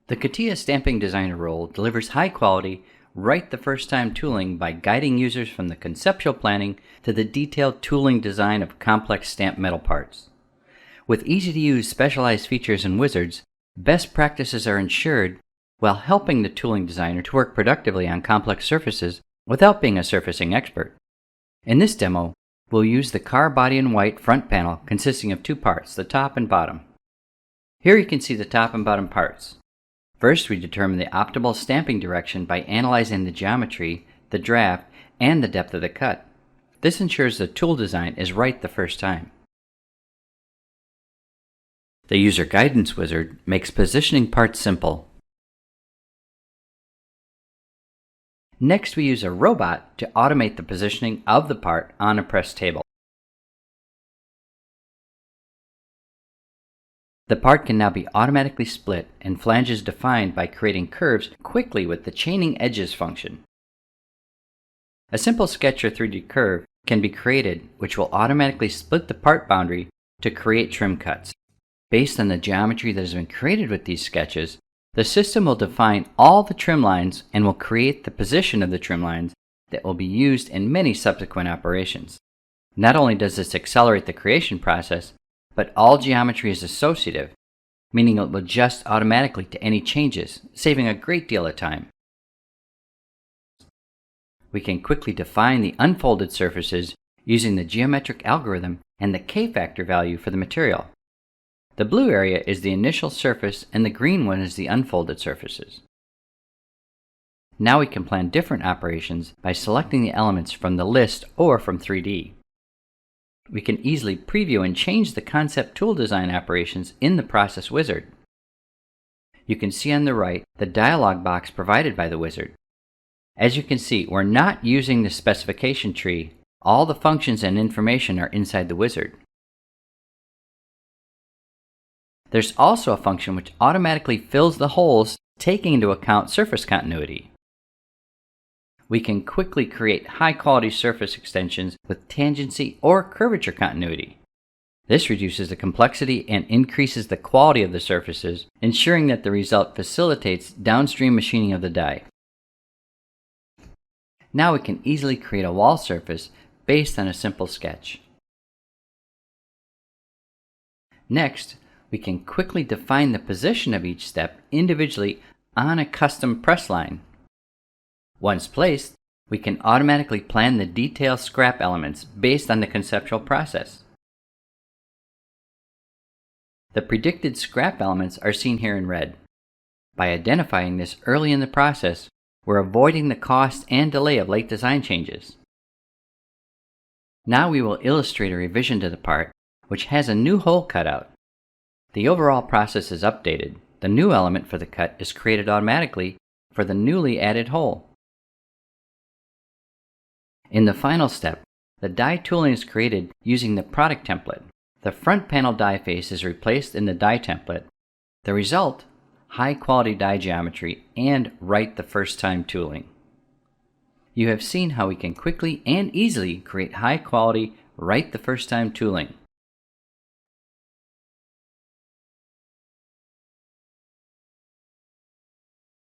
The CATIA Stamping Designer role delivers high-quality, right-the-first-time tooling by guiding users from the conceptual planning to the detailed tooling design of complex stamped metal parts. With easy-to-use specialized features and wizards, best practices are ensured while helping the tooling designer to work productively on complex surfaces without being a surfacing expert. In this demo, we'll use the car body in white front panel consisting of two parts, the top and bottom. Here you can see the top and bottom parts. First, we determine the optimal stamping direction by analyzing the geometry, the draft, and the depth of the cut. This ensures the tool design is right the first time. The User Guidance Wizard makes positioning parts simple. Next, we use a robot to automate the positioning of the part on a press table. The part can now be automatically split and flanges defined by creating curves quickly with the chaining edges function. A simple sketch or 3D curve can be created which will automatically split the part boundary to create trim cuts. Based on the geometry that has been created with these sketches, the system will define all the trim lines and will create the position of the trim lines that will be used in many subsequent operations. Not only does this accelerate the creation process, but all geometry is associative, meaning it will adjust automatically to any changes, saving a great deal of time. We can quickly define the unfolded surfaces using the geometric algorithm and the K-factor value for the material. The blue area is the initial surface and the green one is the unfolded surfaces. Now we can plan different operations by selecting the elements from the list or from 3D. We can easily preview and change the concept tool design operations in the Process Wizard. You can see on the right the dialog box provided by the wizard. As you can see, we're not using the specification tree. All the functions and information are inside the wizard. There's also a function which automatically fills the holes, taking into account surface continuity. We can quickly create high-quality surface extensions with tangency or curvature continuity. This reduces the complexity and increases the quality of the surfaces, ensuring that the result facilitates downstream machining of the die. Now we can easily create a wall surface based on a simple sketch. Next, we can quickly define the position of each step individually on a custom press line. Once placed, we can automatically plan the detailed scrap elements based on the conceptual process. The predicted scrap elements are seen here in red. By identifying this early in the process, we're avoiding the cost and delay of late design changes. Now we will illustrate a revision to the part, which has a new hole cut out. The overall process is updated. The new element for the cut is created automatically for the newly added hole. In the final step, the die tooling is created using the product template. The front panel die face is replaced in the die template. The result, high-quality die geometry and right-the-first-time tooling. You have seen how we can quickly and easily create high-quality, right-the-first-time tooling.